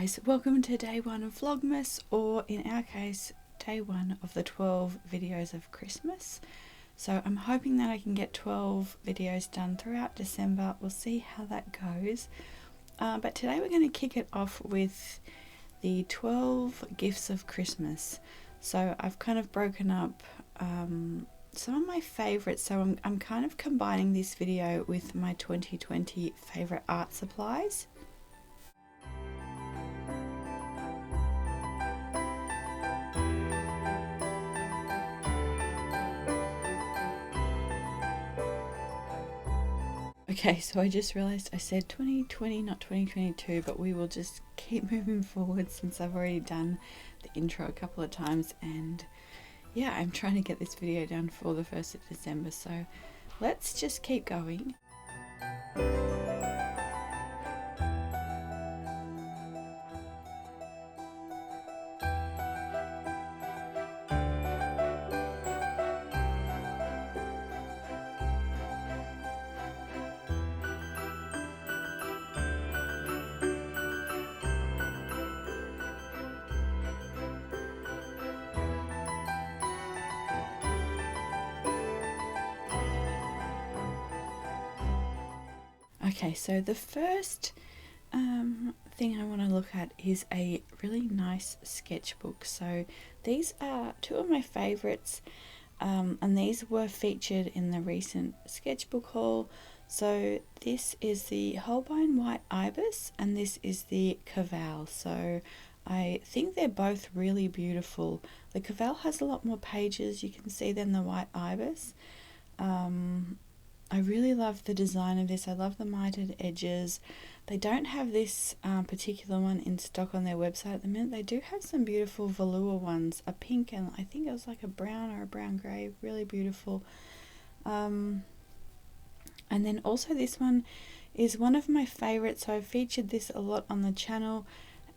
guys, welcome to day one of Vlogmas, or in our case, day one of the 12 videos of Christmas. So I'm hoping that I can get 12 videos done throughout December. We'll see how that goes. But today we're going to kick it off with the 12 gifts of Christmas. So I've kind of broken up some of my favorites. So I'm kind of combining this video with my 2020 favorite art supplies. Okay, so I just realized I said 2020, not 2022, but we will just keep moving forward since I've already done the intro a couple of times, and yeah, I'm trying to get this video done for the 1st of December, so let's just keep going. Okay, so the first thing I want to look at is a really nice sketchbook. So these are two of my favorites, and these were featured in the recent sketchbook haul. So this is the Holbein White Ibis, and this is the Koval. So I think they're both really beautiful. The Koval has a lot more pages, you can see, than the White Ibis. I really love the design of this. I love the mitered edges. They don't have this particular one in stock on their website at the minute. They do have some beautiful velour ones, a pink and I think it was like a brown or a brown grey, really beautiful. And then also this one is one of my favorites. So I've featured this a lot on the channel,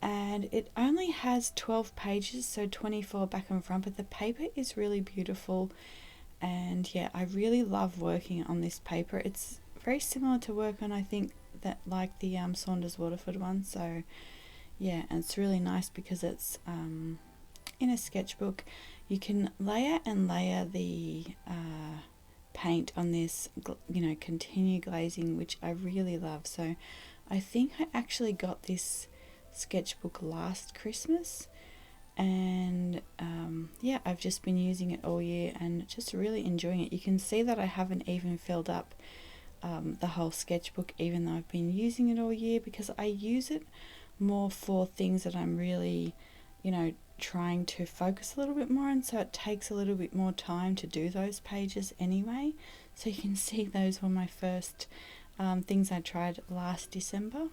and it only has 12 pages, so 24 back and front, but the paper is really beautiful. And yeah, I really love working on this paper. It's very similar to work on, I think, that like the Saunders Waterford one. So yeah, and it's really nice because it's in a sketchbook. You can layer and layer the paint on this, continue glazing, which I really love. So I think I actually got this sketchbook last Christmas, and yeah, I've just been using it all year and just really enjoying it. You can see that I haven't even filled up the whole sketchbook, even though I've been using it all year, because I use it more for things that I'm really, trying to focus a little bit more on, so it takes a little bit more time to do those pages anyway. So you can see those were my first things I tried last December.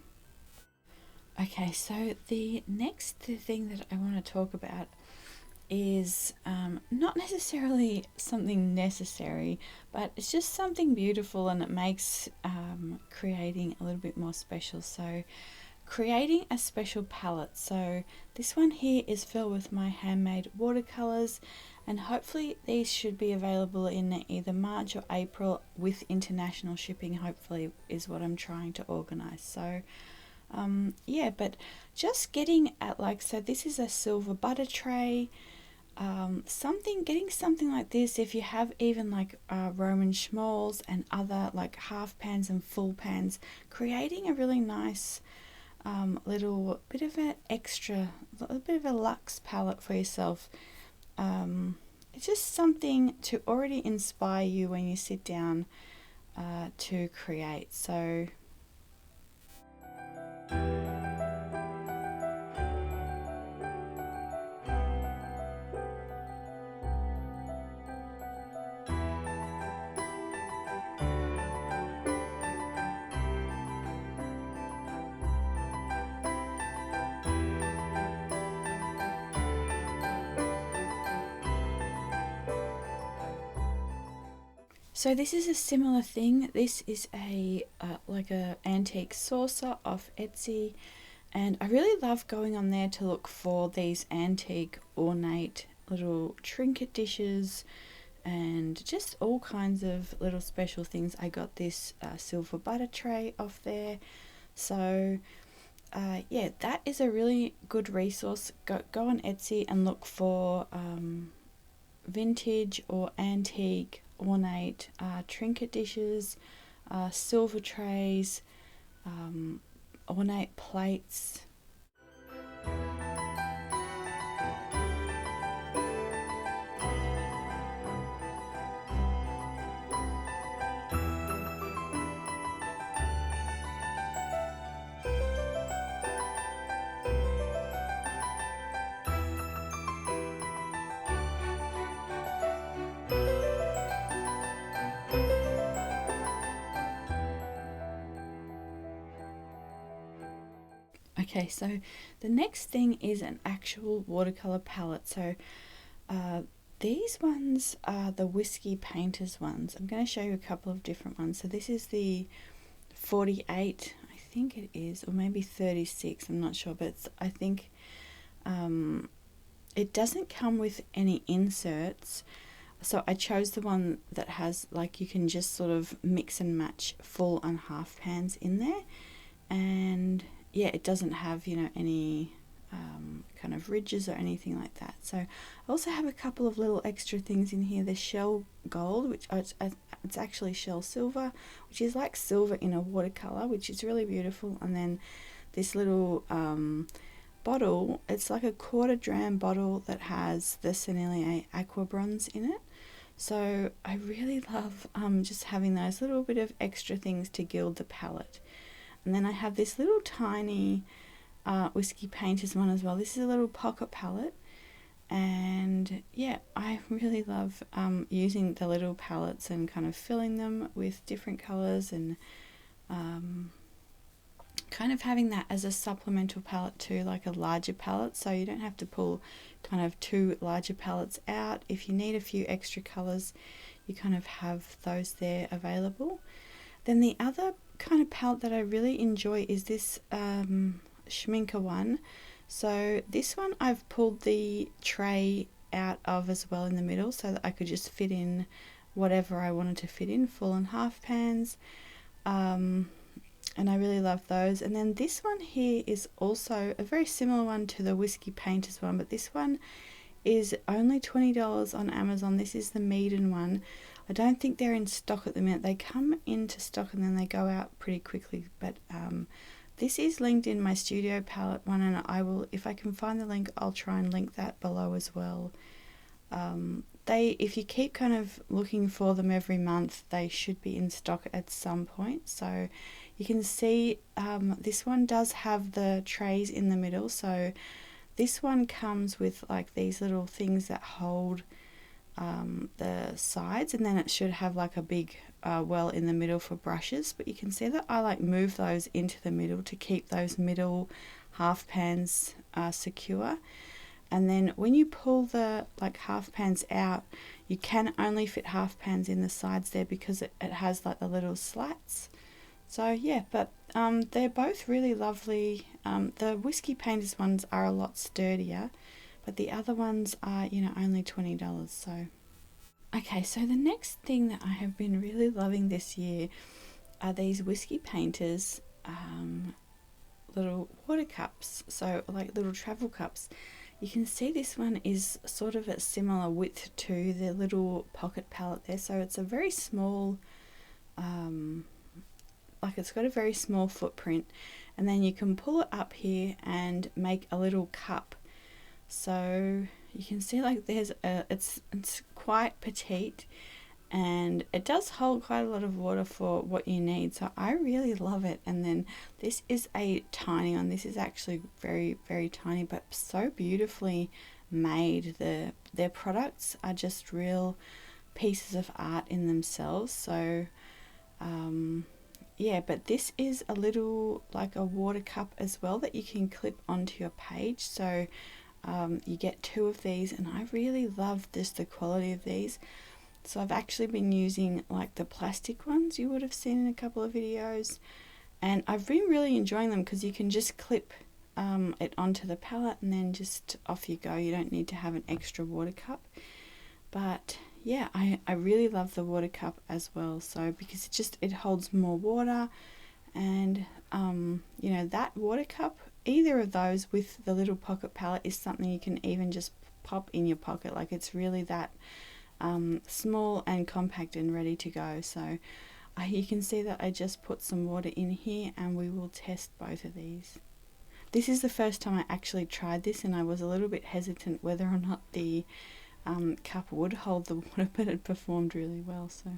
Okay, so the next thing that I want to talk about is not necessarily something necessary, but it's just something beautiful, and it makes creating a little bit more special. So creating a special palette. So this one here is filled with my handmade watercolors, and hopefully these should be available in either March or April with international shipping, hopefully, is what I'm trying to organize. So yeah, but just getting at, so this is a silver butter tray, getting something like this. If you have even Roman schmalls and other half pans and full pans, creating a really nice little bit of a luxe palette for yourself. It's just something to already inspire you when you sit down to create. So So this is a similar thing. This is a antique saucer off Etsy, and I really love going on there to look for these antique ornate little trinket dishes and just all kinds of little special things. I got this silver butter tray off there. So yeah, that is a really good resource. Go on Etsy and look for vintage or antique ornate trinket dishes, silver trays, ornate plates. Okay, so the next thing is an actual watercolor palette. So these ones are the Whiskey Painters ones. I'm going to show you a couple of different ones. So this is the 48, I think it is, or maybe 36, I'm not sure, but it's, I think it doesn't come with any inserts. So I chose the one that has, like, you can just sort of mix and match full and half pans in there. And yeah, it doesn't have, you know, any kind of ridges or anything like that. So I also have a couple of little extra things in here. The shell gold, which it's actually shell silver, which is like silver in a watercolor, which is really beautiful. And then this little bottle, it's like a 1/4 dram bottle that has the Sennelier Aqua bronze in it. So I really love just having those little bit of extra things to gild the palette. And then I have this little tiny Whiskey Painters one as well. This is a little pocket palette, and yeah, I really love using the little palettes and kind of filling them with different colours, and kind of having that as a supplemental palette to like a larger palette, so you don't have to pull kind of 2 larger palettes out. If you need a few extra colours, you kind of have those there available. Then the other kind of palette that I really enjoy is this Schmincke one. So this one I've pulled the tray out of as well in the middle, so that I could just fit in whatever I wanted to fit in, full and half pans, and I really love those. And then this one here is also a very similar one to the Whiskey Painters one, but this one is only $20 on Amazon. This is the Meeden one. I don't think they're in stock at the minute. They come into stock and then they go out pretty quickly, but this is linked in my studio palette one, and I will, if I can find the link, I'll try and link that below as well. If you keep kind of looking for them every month, they should be in stock at some point. So you can see this one does have the trays in the middle. So this one comes with like these little things that hold the sides, and then it should have like a big well in the middle for brushes, but you can see that I like move those into the middle to keep those middle half pans secure. And then when you pull the like half pans out, you can only fit half pans in the sides there because it has like the little slats. So yeah, but they're both really lovely. The Whiskey Painters ones are a lot sturdier, but the other ones are, you know, only $20. So okay, so the next thing that I have been really loving this year are these Whiskey Painters little water cups, so like little travel cups. You can see this one is sort of a similar width to the little pocket palette there, so it's a very small, like it's got a very small footprint, and then you can pull it up here and make a little cup. So you can see like there's it's quite petite, and it does hold quite a lot of water for what you need, so I really love it. And then this is a tiny one. This is actually very, very tiny, but so beautifully made. Their products are just real pieces of art in themselves. So yeah, but this is a little like a water cup as well that you can clip onto your page. So you get 2 of these, and I really love the quality of these. So I've actually been using like the plastic ones you would have seen in a couple of videos, and I've been really enjoying them because you can just clip it onto the palette and then just off you go. You don't need to have an extra water cup. But yeah, I really love the water cup as well, so because it holds more water, and you know, that water cup either of those with the little pocket palette is something you can even just pop in your pocket. Like, it's really that small and compact and ready to go. So you can see that I just put some water in here, and we will test both of these. This is the first time I actually tried this, and I was a little bit hesitant whether or not the cup would hold the water, but it performed really well. So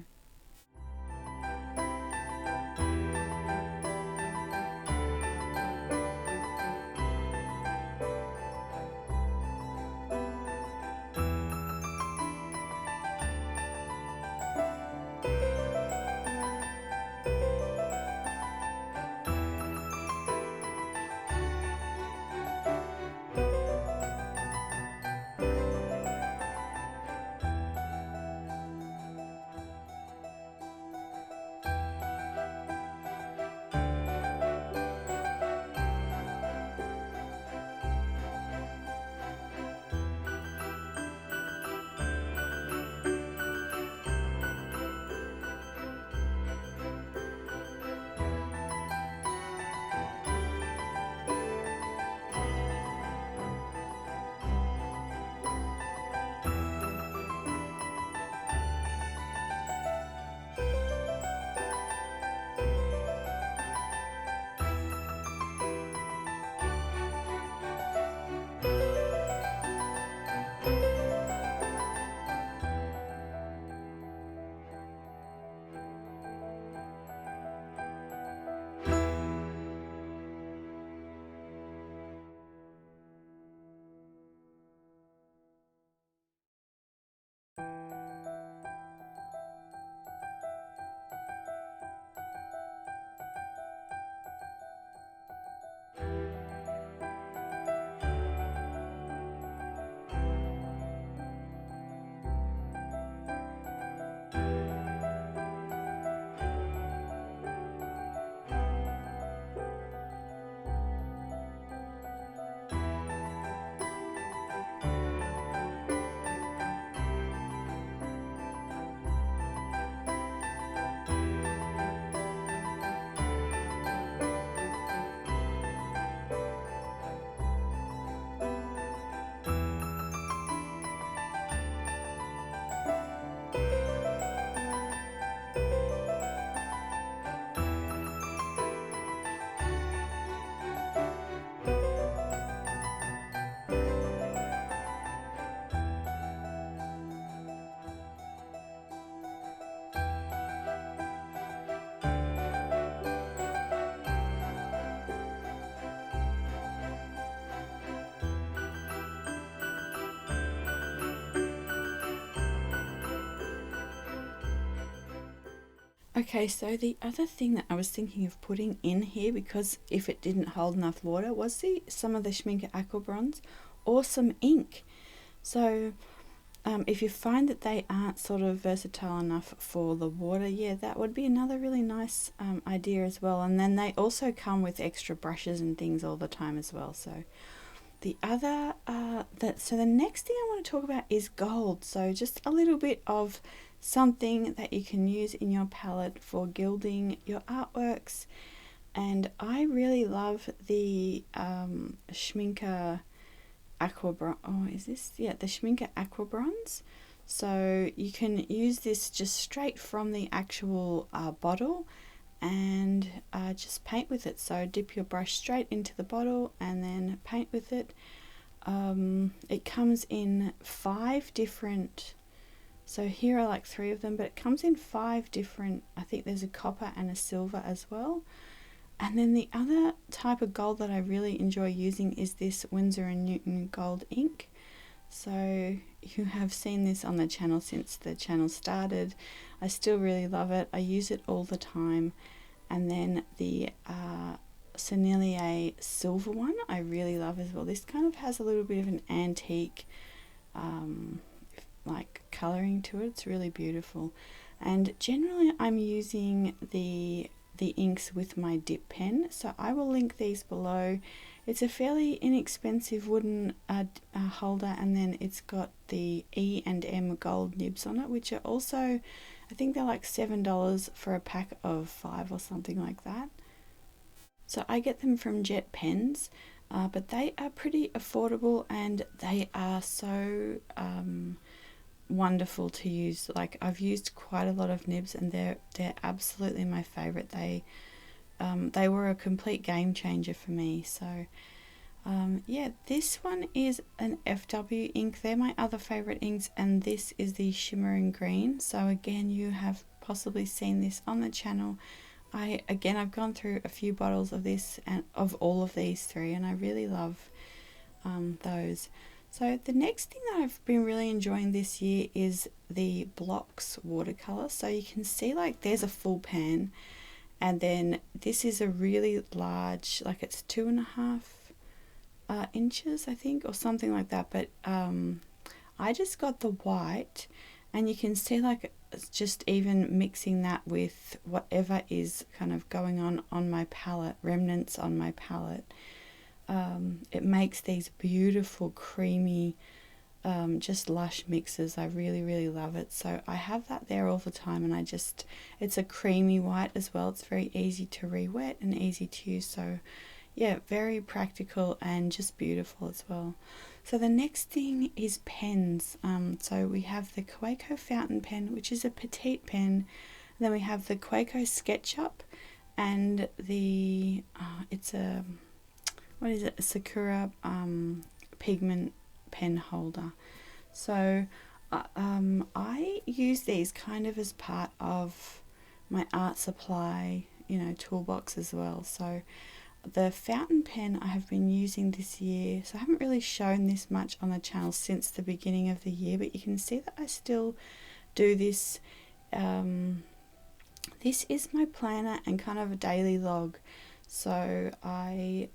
okay, so the other thing that I was thinking of putting in here, because if it didn't hold enough water, was some of the Schmincke Aqua bronze or some ink. So if you find that they aren't sort of versatile enough for the water, yeah, that would be another really nice idea as well. And then they also come with extra brushes and things all the time as well. So the other, so the next thing I want to talk about is gold. So just a little bit of something that you can use in your palette for gilding your artworks. And I really love the Schmincke Aqua the Schmincke Aqua bronze. So you can use this just straight from the actual bottle and just paint with it. So dip your brush straight into the bottle and then paint with it. It comes in 5 different, so here are like 3 of them, but it comes in 5 different, I think there's a copper and a silver as well. And then the other type of gold that I really enjoy using is this Winsor Newton gold ink. So you have seen this on the channel since the channel started. I still really love it. I use it all the time. And then the Sennelier Silver one I really love as well. This kind of has a little bit of an antique like colouring to it. It's really beautiful. And generally I'm using the inks with my dip pen, so I will link these below. It's a fairly inexpensive wooden holder, and then it's got the E and M gold nibs on it, which are also, I think they're like $7 for a pack of 5 or something like that. So I get them from Jet Pens, but they are pretty affordable and they are so wonderful to use. Like, I've used quite a lot of nibs and they're absolutely my favorite. They were a complete game changer for me. So yeah, this one is an FW ink. They're my other favorite inks, and this is the Shimmering Green. So again, you have possibly seen this on the channel. I've gone through a few bottles of this and of all of these three, and I really love those. So the next thing that I've been really enjoying this year is the Blockx watercolor. So you can see, like, there's a full pan, and then this is a really large, like it's 2.5 inches, I think, or something like that. But I just got the white, and you can see, like, it's just even mixing that with whatever is kind of going on my palette, remnants on my palette. It makes these beautiful creamy just lush mixes. I really love it. So I have that there all the time, and it's a creamy white as well. It's very easy to re-wet and easy to use. So yeah, very practical and just beautiful as well. So the next thing is pens. So we have the Kaweco fountain pen, which is a petite pen. And then we have the Kaweco Sketchup, and the it's a, what is it, a Sakura pigment pen holder. So I use these kind of as part of my art supply, toolbox as well. So the fountain pen I have been using this year, so I haven't really shown this much on the channel since the beginning of the year, but you can see that I still do this. This is my planner and kind of a daily log. So I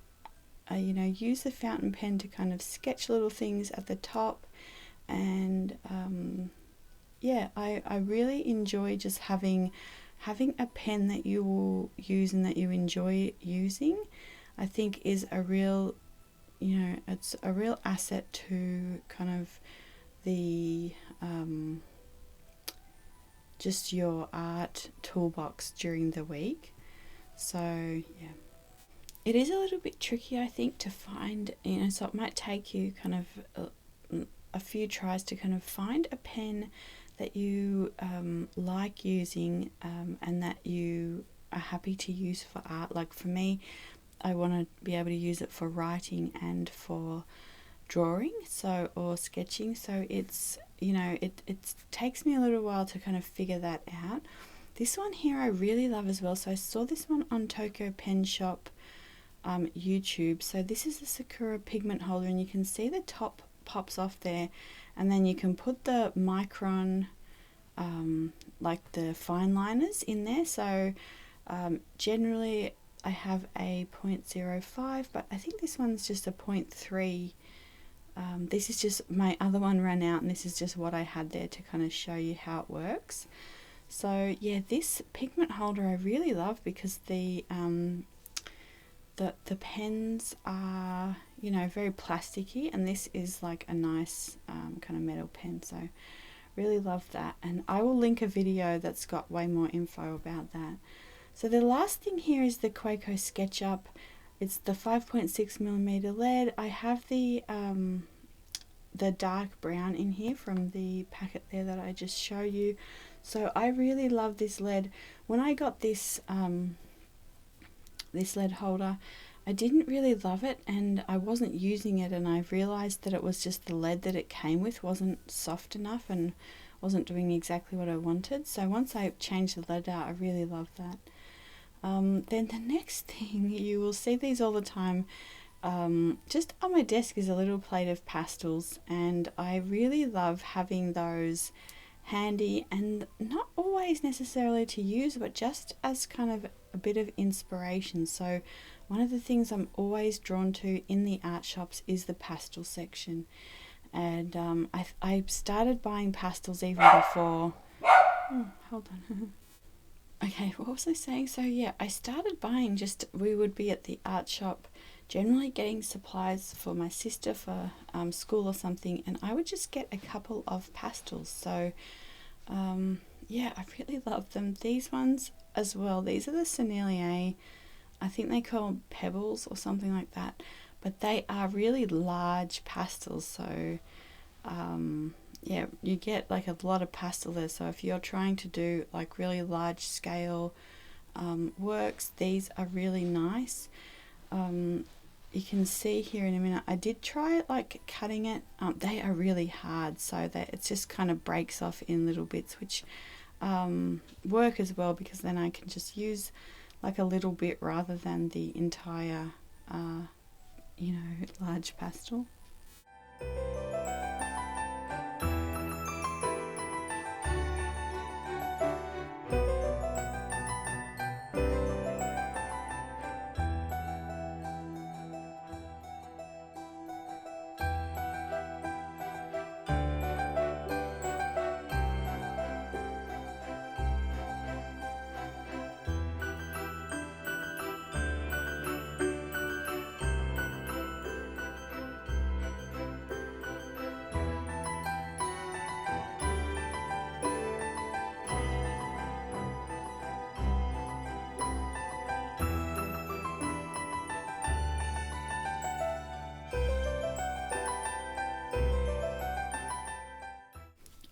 use the fountain pen to kind of sketch little things at the top, and yeah, I really enjoy just having a pen that you will use and that you enjoy using. I think is a real, it's a real asset to kind of the just your art toolbox during the week. So yeah, it is a little bit tricky, I think, to find, so it might take you kind of a few tries to kind of find a pen that you like using and that you are happy to use for art. Like for me, I want to be able to use it for writing and for drawing, or sketching. So it's, it takes me a little while to kind of figure that out. This one here I really love as well. So I saw this one on Tokyo Pen Shop YouTube. So this is the Sakura pigment holder, and you can see the top pops off there, and then you can put the micron like the fine liners in there. So generally I have a 0.05, but I think this one's just a 0.3. This is just, my other one ran out, and this is just what I had there to kind of show you how it works. So yeah, this pigment holder I really love because the pens are, very plasticky, and this is like a nice kind of metal pen. So really love that, and I will link a video that's got way more info about that. So the last thing here is the Kaweco Sketchup. It's the 5.6mm lead. I have the dark brown in here from the packet there that I just showed you. So I really love this lead. When I got this this lead holder, I didn't really love it, and I wasn't using it, and I realized that it was just the lead that it came with wasn't soft enough and wasn't doing exactly what I wanted. So once I changed the lead out, I really loved that. Then the next thing, you will see these all the time, just on my desk, is a little plate of pastels, and I really love having those handy, and not always necessarily to use, but just as kind of a bit of inspiration. So one of the things I'm always drawn to in the art shops is the pastel section, and I started buying pastels even before. Hold on. Okay, what was I saying? So yeah, I started buying, we would be at the art shop generally getting supplies for my sister for school or something, and I would just get a couple of pastels. So yeah, I really love them. These ones as well, these are the Sennelier, I think they call them Pebbles or something like that, but they are really large pastels, so yeah, you get like a lot of pastel there. So if you're trying to do like really large scale works, these are really nice. You can see here in a minute, I did try it like cutting it. They are really hard, so that it just kind of breaks off in little bits, which work as well, because then I can just use like a little bit rather than the entire you know, large pastel.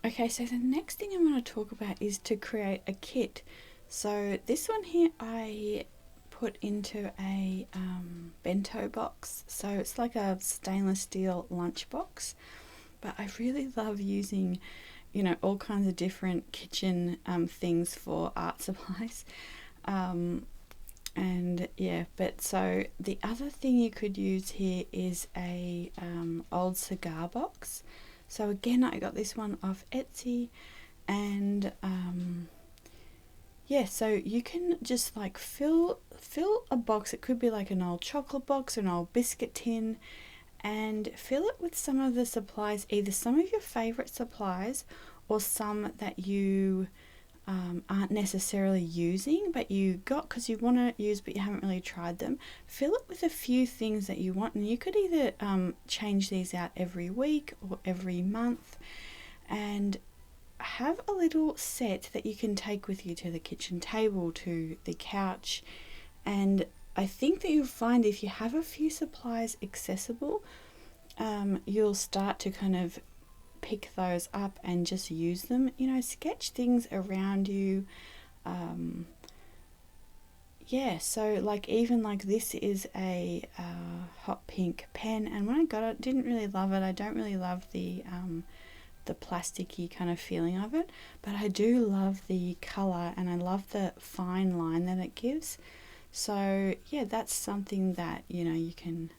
Okay, so the next thing I want to talk about is to create a kit. So this one here I put into a bento box. So it's like a stainless steel lunchbox, but I really love using, you know, all kinds of different kitchen things for art supplies. And yeah, but so the other thing you could use here is a old cigar box. So again, I got this one off Etsy, and yeah, so you can just like fill a box. It could be like an old chocolate box or an old biscuit tin, and fill it with some of the supplies, either some of your favorite supplies or some that you aren't necessarily using but you got because you want to use but you haven't really tried them. Fill it with a few things that you want, and you could either change these out every week or every month, and have a little set that you can take with you to the kitchen table, to the couch. And I think that you'll find if you have a few supplies accessible, you'll start to kind of pick those up and just use them. You know, sketch things around you. Yeah, so like even like this is a hot pink pen, and when I got it, didn't really love it. I don't really love the plasticky kind of feeling of it, but I do love the color and I love the fine line that it gives. So yeah, that's something that, you know, you can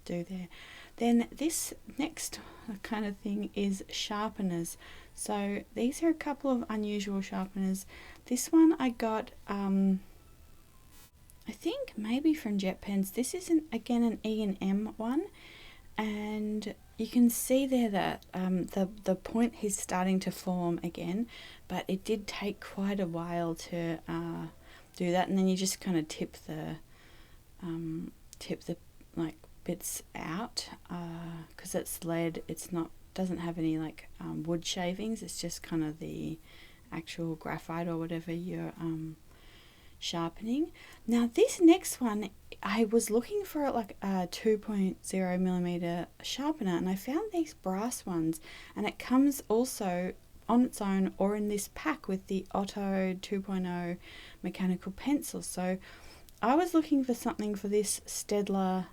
do there. Then this next kind of thing is sharpeners. So these are a couple of unusual sharpeners. This one I got I think maybe from Jet Pens. This is again an E&M one, and you can see there that the point is starting to form again, but it did take quite a while to do that. And then you just kind of tip the like bits out because it's lead. It's not, doesn't have any like wood shavings. It's just kind of the actual graphite or whatever you're sharpening. Now this next one, I was looking for like a 2.0 millimeter sharpener, and I found these brass ones, and it comes also on its own or in this pack with the Otto 2.0 mechanical pencil. So I was looking for something for this Staedtler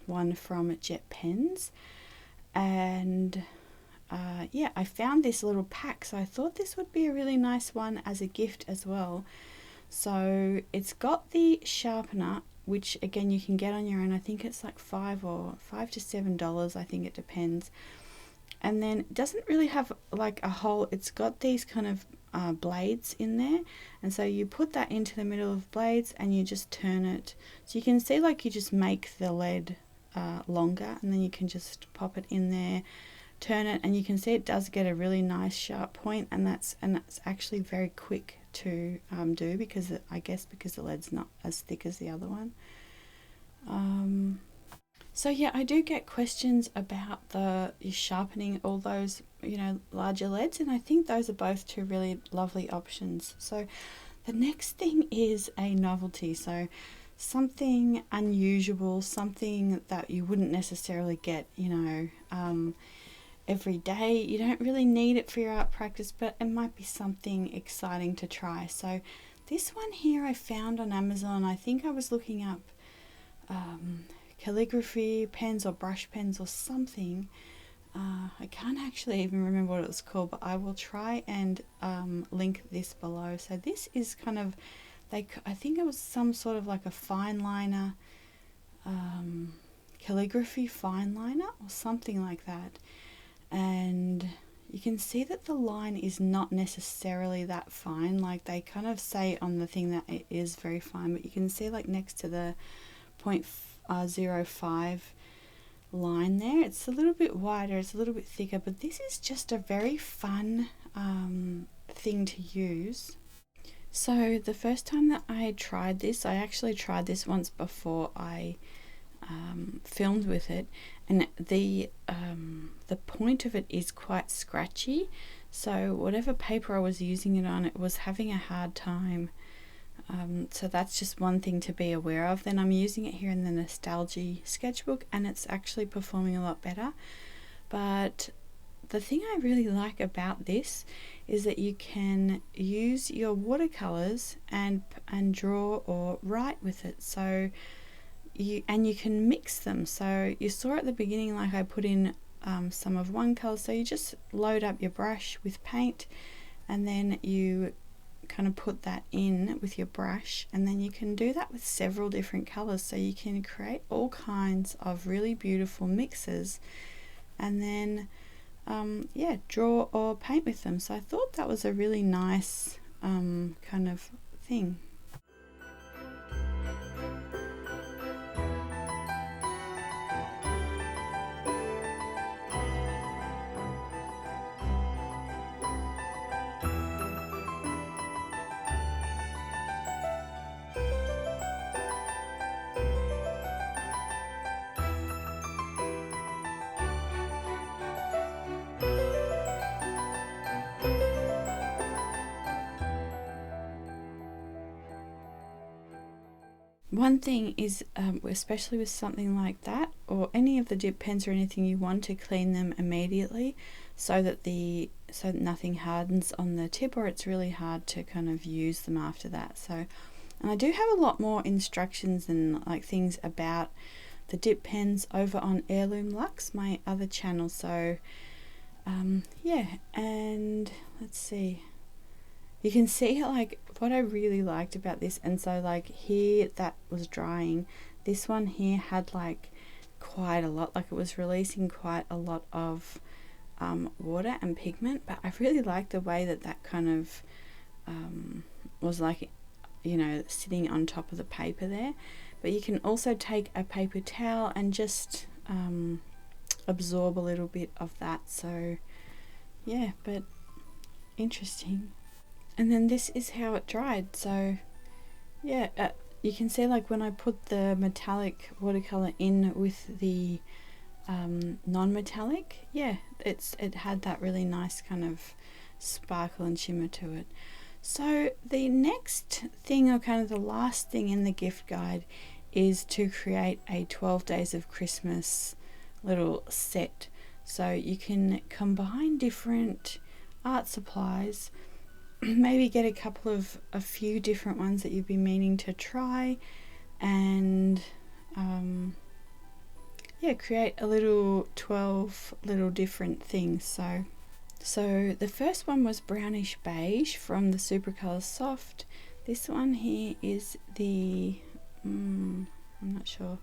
one from Jet Pens, and yeah, I found this little pack, so I thought this would be a really nice one as a gift as well. So it's got the sharpener, which again you can get on your own. I think it's like $5 to $7, I think it depends. And then it doesn't really have like a hole. It's got these kind of blades in there, and so you put that into the middle of blades and you just turn it. So you can see like you just make the lead longer, and then you can just pop it in there, turn it, and you can see it does get a really nice sharp point, and that's actually very quick to do, because I guess because the lead's not as thick as the other one. So yeah, I do get questions about the sharpening all those, you know, larger leads, and I think those are both two really lovely options. So the next thing is a novelty. So something unusual, something that you wouldn't necessarily get, you know, every day. You don't really need it for your art practice, but it might be something exciting to try. So this one here I found on Amazon. I think I was looking up calligraphy pens or brush pens or something. I can't actually even remember what it was called, but I will try and link this below. So this is kind of like, I think it was some sort of like a fine liner, calligraphy fine liner or something like that. And you can see that the line is not necessarily that fine. Like they kind of say on the thing that it is very fine, but you can see like next to the 0.05 line there, it's a little bit wider, it's a little bit thicker, but this is just a very fun thing to use. So the first time that I tried this, I actually tried this once before I filmed with it, and the point of it is quite scratchy, so whatever paper I was using it on, it was having a hard time. So that's just one thing to be aware of. Then I'm using it here in the Nostalgia sketchbook, and it's actually performing a lot better. But the thing I really like about this is that you can use your watercolors and draw or write with it. So you can mix them. So you saw at the beginning, like I put in some of one color. So you just load up your brush with paint, and then you kind of put that in with your brush, and then you can do that with several different colors. So you can create all kinds of really beautiful mixes, and then yeah, draw or paint with them. So I thought that was a really nice kind of thing. One thing is, especially with something like that, or any of the dip pens or anything, you want to clean them immediately so that nothing hardens on the tip, or it's really hard to kind of use them after that. So, and I do have a lot more instructions and like things about the dip pens over on Heirloom Luxe, my other channel. So yeah, and let's see. You can see like what I really liked about this, and so like here that was drying, this one here had like quite a lot, like it was releasing quite a lot of water and pigment, but I really liked the way that that kind of was like, you know, sitting on top of the paper there. But you can also take a paper towel and just absorb a little bit of that. So yeah, but interesting. And then this is how it dried. So yeah, you can see like when I put the metallic watercolor in with the non-metallic, yeah, it had that really nice kind of sparkle and shimmer to it. So the next thing, or kind of the last thing in the gift guide, is to create a 12 Days of Christmas little set. So you can combine different art supplies, maybe get a few different ones that you've been meaning to try, and yeah, create a little 12 little different things. So the first one was brownish beige from the Supercolor Soft. This one here is the I'm not sure,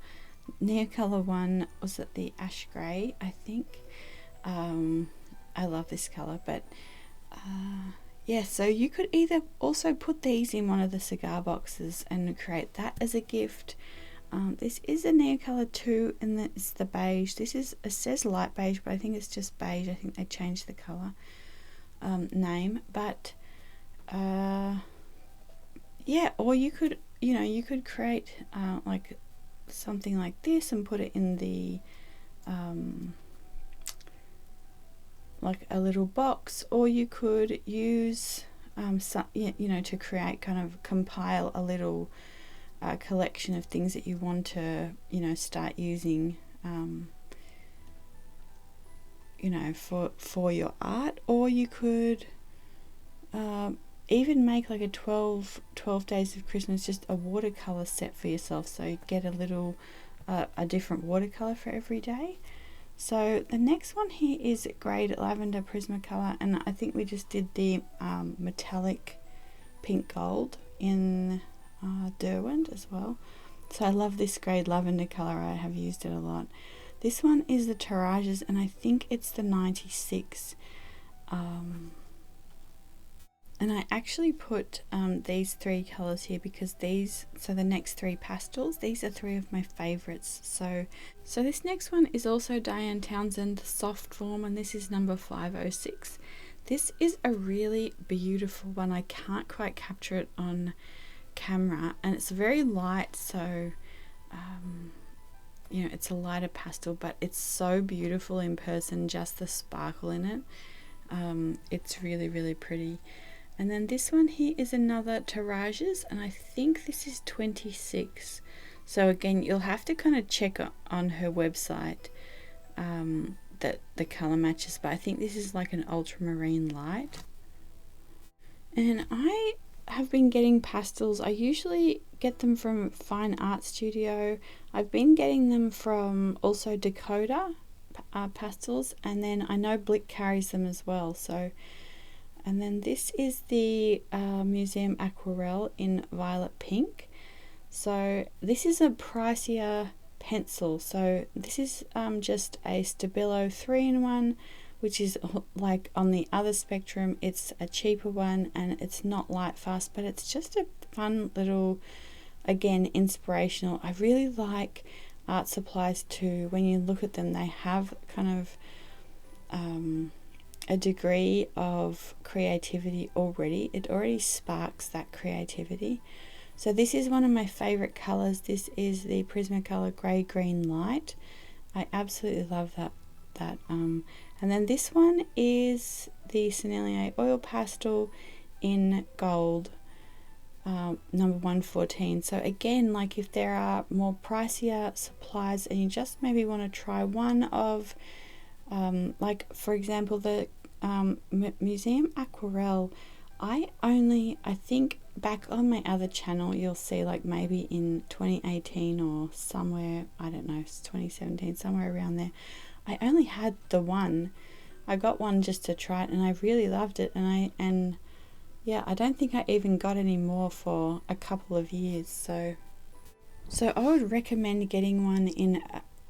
Neocolor one. Was it the ash grey, I think? I love this color, but yeah, so you could either also put these in one of the cigar boxes and create that as a gift. This is a Neocolor 2, and it's the beige. It says light beige, but I think it's just beige. I think they changed the color name. But yeah, or you could, you could create like something like this and put it in the like a little box, or you could use to create, kind of compile a little a collection of things that you want to, you know, start using, you know, for your art. Or you could even make like a 12 days of Christmas, just a watercolor set for yourself, so you get a little a different watercolor for every day. So the next one here is Grade Lavender Prismacolor, and I think we just did the metallic pink gold in Derwent as well. So I love this Grade Lavender color, I have used it a lot. This one is the Tirages, and I think it's the 96. And I actually put these three colours here because these, so the next three pastels, these are three of my favourites. So this next one is also Diane Townsend Soft Form, and this is number 506. This is a really beautiful one. I can't quite capture it on camera, and it's very light, so you know, it's a lighter pastel, but it's so beautiful in person, just the sparkle in it. It's really, really pretty. And then this one here is another Tirages, and I think this is 26. So again, you'll have to kind of check on her website that the color matches, but I think this is like an ultramarine light. And I have been getting pastels. I usually get them from Fine Art Studio. I've been getting them from also Dakota pastels, and then I know Blick carries them as well. So, and then this is the Museum Aquarelle in Violet Pink. So this is a pricier pencil. So this is just a Stabilo 3-in-1, which is like on the other spectrum. It's a cheaper one, and it's not light fast, but it's just a fun little, again, inspirational. I really like art supplies too. When you look at them, they have kind of a degree of creativity already. It already sparks that creativity. So this is one of my favorite colors. This is the Prismacolor Grey Green Light. I absolutely love that. And then this one is the Sennelier Oil Pastel in Gold, number 114. So again, like if there are more pricier supplies and you just maybe want to try one of, like for example, the Museum Aquarelle, I think back on my other channel, you'll see like maybe in 2018 or somewhere, I don't know, it's 2017, somewhere around there, I only had the one. I got one just to try it, and I really loved it, and yeah, I don't think I even got any more for a couple of years. So I would recommend getting one in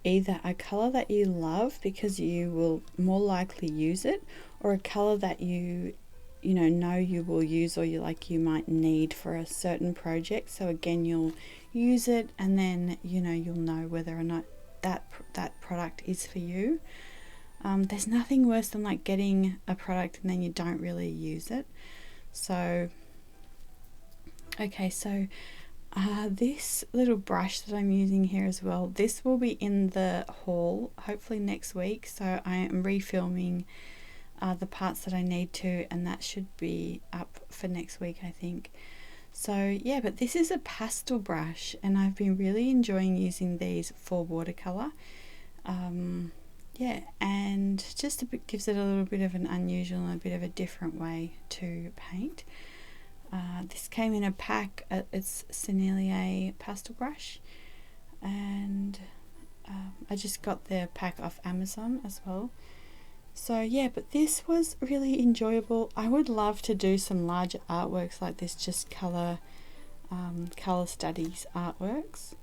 either a color that you love because you will more likely use it, or a color that you know you will use, or you might need for a certain project. So again, you'll use it, and then you'll know whether or not that product is for you. There's nothing worse than like getting a product and then you don't really use it. So okay, so this little brush that I'm using here as well, this will be in the haul hopefully next week. So I am refilming the parts that I need to, and that should be up for next week, I think. So yeah, but this is a pastel brush, and I've been really enjoying using these for watercolor. Yeah, and just gives it a little bit of an unusual and a bit of a different way to paint. This came in a pack. It's Sennelier pastel brush, and I just got the pack off Amazon as well. So yeah, but this was really enjoyable. I would love to do some larger artworks like this, just color studies artworks.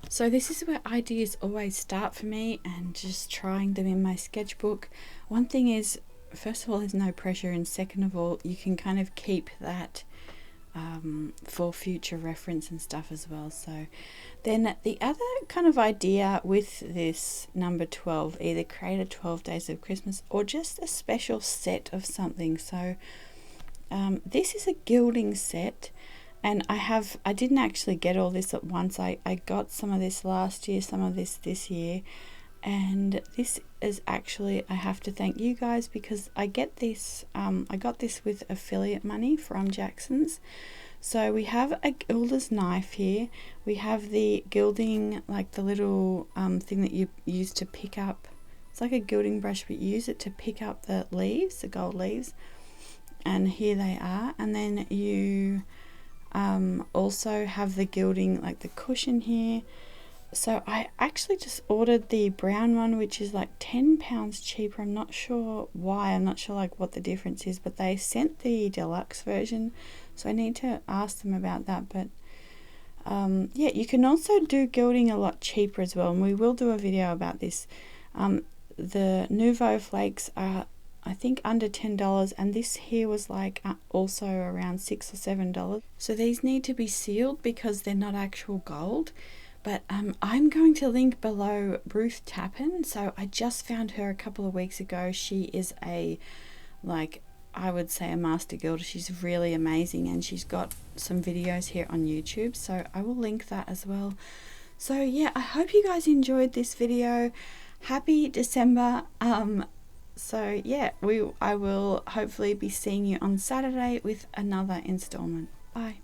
So this is where ideas always start for me, and just trying them in my sketchbook. One thing is, first of all, there's no pressure, and second of all, you can kind of keep that for future reference and stuff as well. So then the other kind of idea with this number 12, either create a 12 days of Christmas or just a special set of something. So this is a gilding set, and I didn't actually get all this at once. I got some of this last year, some of this year, And this is actually, I have to thank you guys because I get this, I got this with affiliate money from Jackson's. So we have a gilder's knife here. We have the gilding, like the little thing that you use to pick up. It's like a gilding brush, but you use it to pick up the leaves, the gold leaves. And here they are. And then you also have the gilding, like the cushion here. So I actually just ordered the brown one, which is like £10 cheaper. I'm not sure why. I'm not sure like what the difference is, but they sent the deluxe version, so I need to ask them about that. But yeah, you can also do gilding a lot cheaper as well, and we will do a video about this. The Nouveau flakes are, I think, under $10, and this here was like also around $6 or $7. So these need to be sealed because they're not actual gold. But I'm going to link below Ruth Tappan. So I just found her a couple of weeks ago. She is a, like, I would say a master gilder. She's really amazing, and she's got some videos here on YouTube. So I will link that as well. So yeah, I hope you guys enjoyed this video. Happy December. So yeah, I will hopefully be seeing you on Saturday with another installment. Bye.